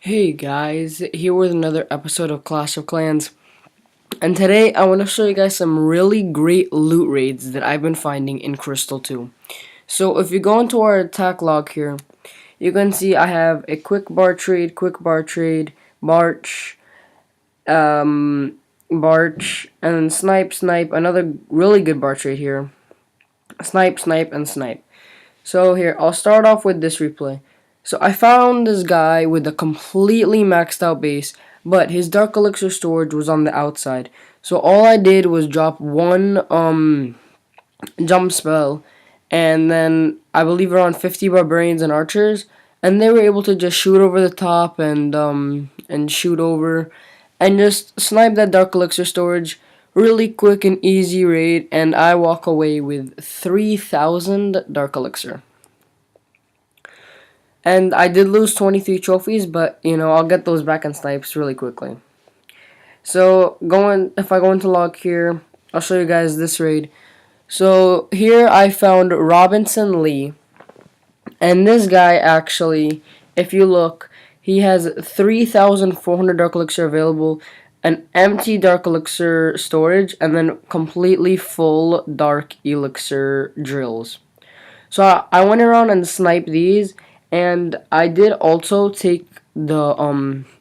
Hey guys, here with another episode of Clash of Clans, and today I want to show you guys some really great loot raids that I've been finding in Crystal 2. So if you go into our attack log here, you can see I have a quick bar trade, Barch, Barch, and snipe, another really good bar trade here, snipe, and snipe. So here, I'll start off with this replay. So I found this guy with a completely maxed out base, but his Dark Elixir storage was on the outside. So all I did was drop one jump spell, and then I believe around 50 barbarians and archers, and they were able to just shoot over the top and shoot over and just snipe that Dark Elixir storage. Really quick and easy raid, and I walk away with 3,000 Dark Elixir. And I did lose 23 trophies, but I'll get those back in snipes really quickly. So if I go into log here, I'll show you guys this raid. So here I found Robinson Lee, and this guy actually, if you look, he has 3,400 Dark Elixir available, an empty Dark Elixir storage, and then completely full Dark Elixir drills. So I went around and sniped these, and I did also take the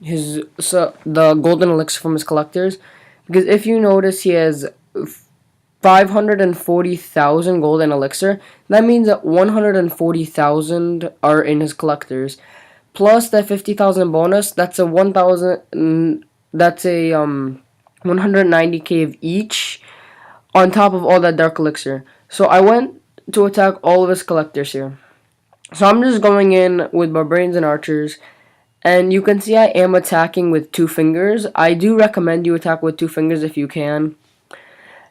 the golden elixir from his collectors, because if you notice, he has 540,000 golden elixir. That means that 140,000 are in his collectors, plus that 50,000 bonus. That's a 1,000. That's a 190k of each, on top of all that dark elixir. So I went to attack all of his collectors here. So I'm just going in with barbarians and archers, and you can see I am attacking with 2 fingers. I do recommend you attack with 2 fingers if you can,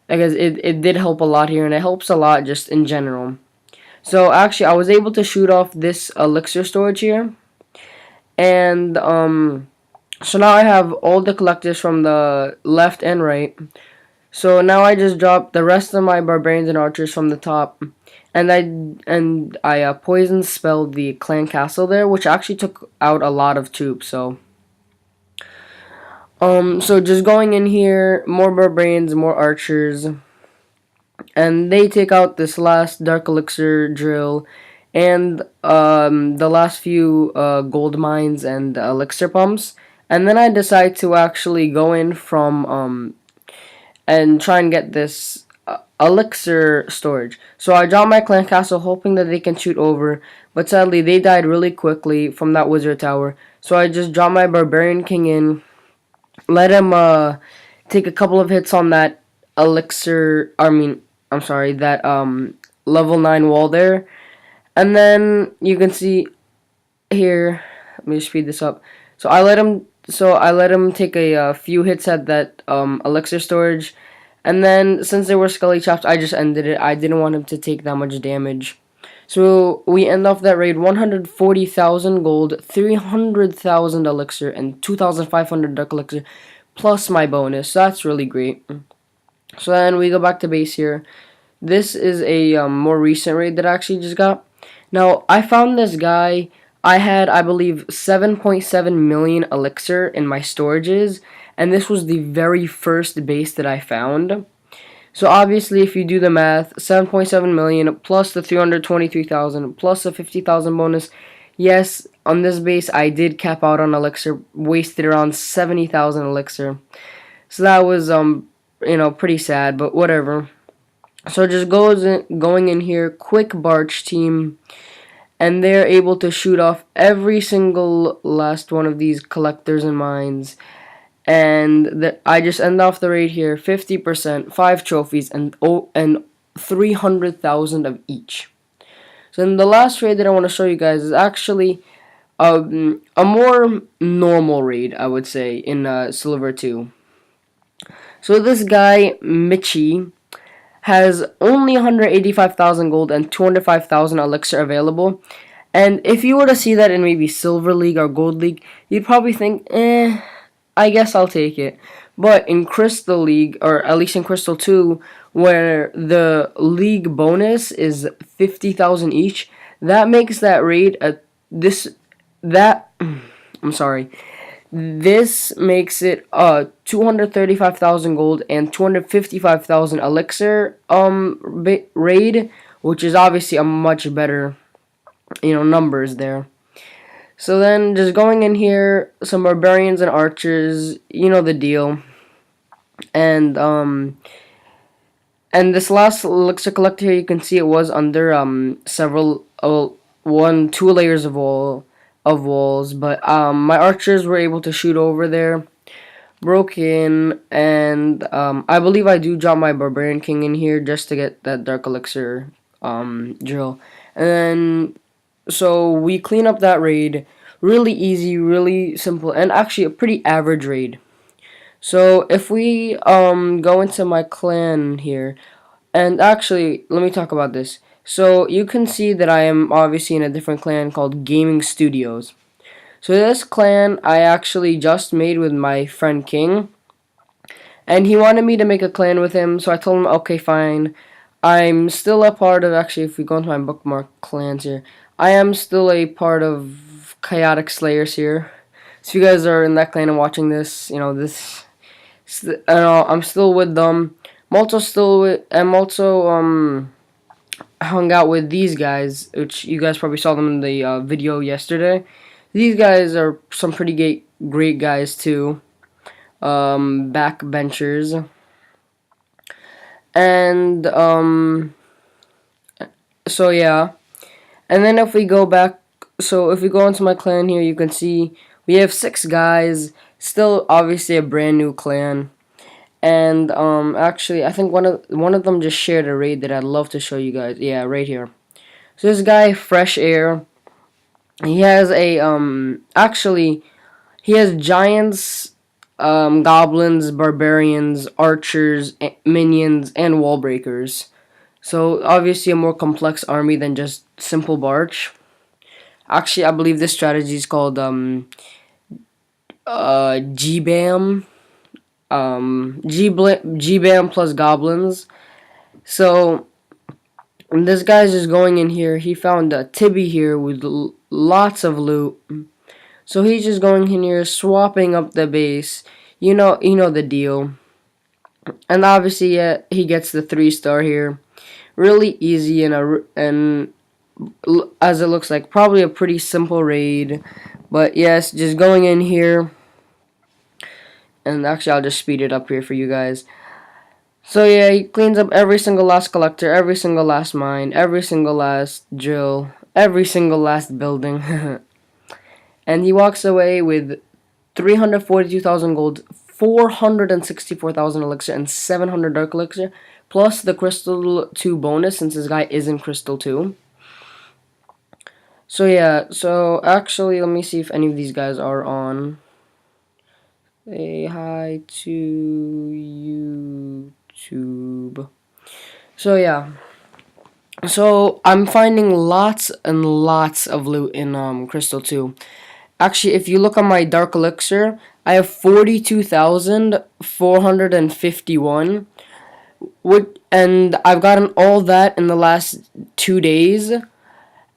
because it did help a lot here, and it helps a lot just in general. So actually, I was able to shoot off this elixir storage here, and so now I have all the collectors from the left and right. So now I just dropped the rest of my barbarians and archers from the top, and I poison spelled the clan castle there, which actually took out a lot of troops. So just going in here, more barbarians, more archers, and they take out this last dark elixir drill, and the last few gold mines and elixir pumps, and then I decide to actually go in from and try and get this elixir storage. So I drop my clan castle hoping that they can shoot over, but sadly they died really quickly from that wizard tower. So I just drop my barbarian king in, let him take a couple of hits on that that level 9 wall there. And then you can see here, let me speed this up. So I let him take a few hits at that elixir storage, and then since they were skelly chops, I just ended it. I didn't want him to take that much damage. So we end off that raid 140,000 gold, 300,000 elixir, and 2,500 dark elixir, plus my bonus. So that's really great. So then we go back to base here. This is a more recent raid that I actually just got. Now, I found this guy. I had, I believe, 7.7 million elixir in my storages, and this was the very first base that I found. So obviously, if you do the math, 7.7 million plus the 323,000 plus the 50,000 bonus, yes, on this base I did cap out on elixir, wasted around 70,000 elixir. So that was pretty sad, but whatever. So just going in here, quick Barch team, and they're able to shoot off every single last one of these collectors and mines. And I just end off the raid here, 50%, 5 trophies, and 300,000 of each. So then the last raid that I want to show you guys is actually a more normal raid, I would say, in Silver 2. So this guy, Michi, has only 185,000 gold and 205,000 elixir available. And if you were to see that in maybe Silver League or Gold League, you'd probably think, I guess I'll take it. But in Crystal League, or at least in Crystal 2, where the league bonus is 50,000 each, that makes that raid I'm sorry. This makes it 235,000 gold and 255,000 elixir raid, which is obviously a much better, numbers there. So then just going in here, some barbarians and archers, you know the deal. And this last elixir collector here, you can see it was under several two layers of walls, but my archers were able to shoot over there, broke in, and I believe I do drop my barbarian king in here just to get that dark elixir drill, and then so we clean up that raid. Really easy, really simple, and actually a pretty average raid. So if we go into my clan here, and actually let me talk about this. So you can see that I am obviously in a different clan called Gaming Studios. So this clan I actually just made with my friend King, and he wanted me to make a clan with him, so I told him okay, fine. I'm still a part of, actually if we go into my bookmark clans here, I am still a part of Chaotic Slayers here. So if you guys are in that clan and watching this, I'm still with them. I'm also hung out with these guys, which you guys probably saw them in the video yesterday. These guys are some pretty great guys too. Backbenchers. And so yeah. And then if we go back, so if we go into my clan here, you can see we have 6 guys. Still obviously a brand new clan. And actually I think one of them just shared a raid that I'd love to show you guys. Yeah, right here. So this guy, Fresh Air, he has a actually he has giants, goblins, barbarians, archers, minions, and wall breakers. So obviously a more complex army than just simple Barch. Actually, I believe this strategy is called GBAM. GBAM plus goblins. So this guy's just going in here. He found a Tibby here with lots of loot. So he's just going in here, swapping up the base. You know the deal. And obviously, he gets the 3-star here. Really easy and as it looks like, probably a pretty simple raid. But yes, just going in here. And actually, I'll just speed it up here for you guys. So yeah, he cleans up every single last collector, every single last mine, every single last drill, every single last building. And he walks away with 342,000 gold, 464,000 elixir, and 700 dark elixir, plus the crystal 2 bonus since this guy is in crystal 2. So yeah, so actually let me see if any of these guys are on. Say hi to YouTube. So yeah. So I'm finding lots and lots of loot in Crystal 2. Actually, if you look on my Dark Elixir, I have 42,451. And I've gotten all that in the last 2 days.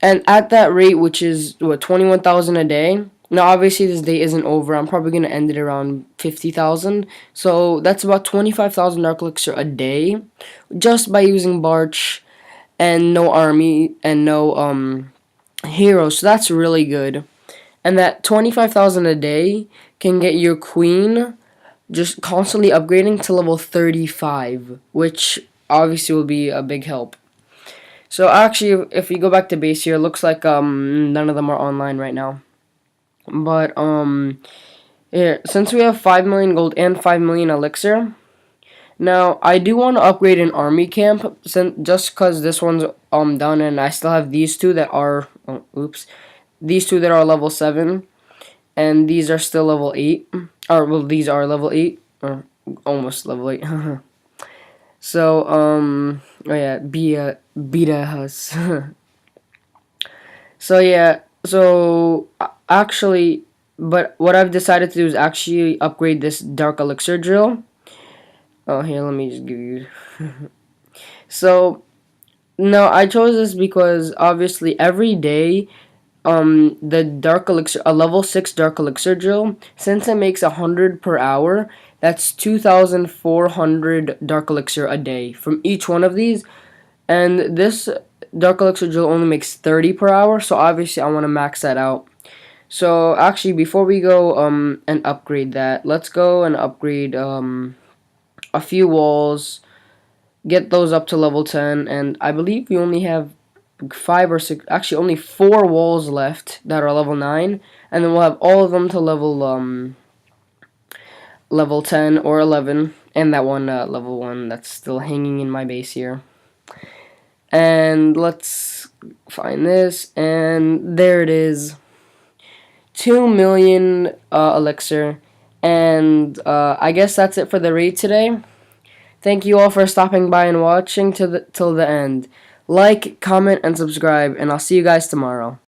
And at that rate, which is 21,000 a day. Now, obviously, this day isn't over. I'm probably gonna end it around 50,000. So that's about 25,000 Dark Elixir a day, just by using Barch and no army and no heroes. So that's really good. And that 25,000 a day can get your queen just constantly upgrading to level 35, which obviously will be a big help. So actually, if we go back to base here, it looks like none of them are online right now. But here, since we have 5 million gold and 5 million elixir, now I do want to upgrade an army camp, just cause this one's done, and I still have these two that are these two that are level 7, and these are still level 8. Or well, these are level 8 or almost level 8. So oh yeah, beta us. So yeah, so actually, but what I've decided to do is actually upgrade this dark elixir drill. Oh, here, let me just give you. So no, I chose this because obviously every day the dark elixir, a level 6 dark elixir drill, since it makes 100 per hour, that's 2,400 dark elixir a day from each one of these. And this dark elixir drill only makes 30 per hour, so obviously I want to max that out. So actually, before we go and upgrade that, let's go and upgrade a few walls, get those up to level 10, and I believe we only have 5 or 6, actually only 4 walls left that are level 9, and then we'll have all of them to level 10 or 11, and that one level 1 that's still hanging in my base here. And let's find this, and there it is. 2 million elixir, and I guess that's it for the raid today. Thank you all for stopping by and watching till the end. Like, comment, and subscribe, and I'll see you guys tomorrow.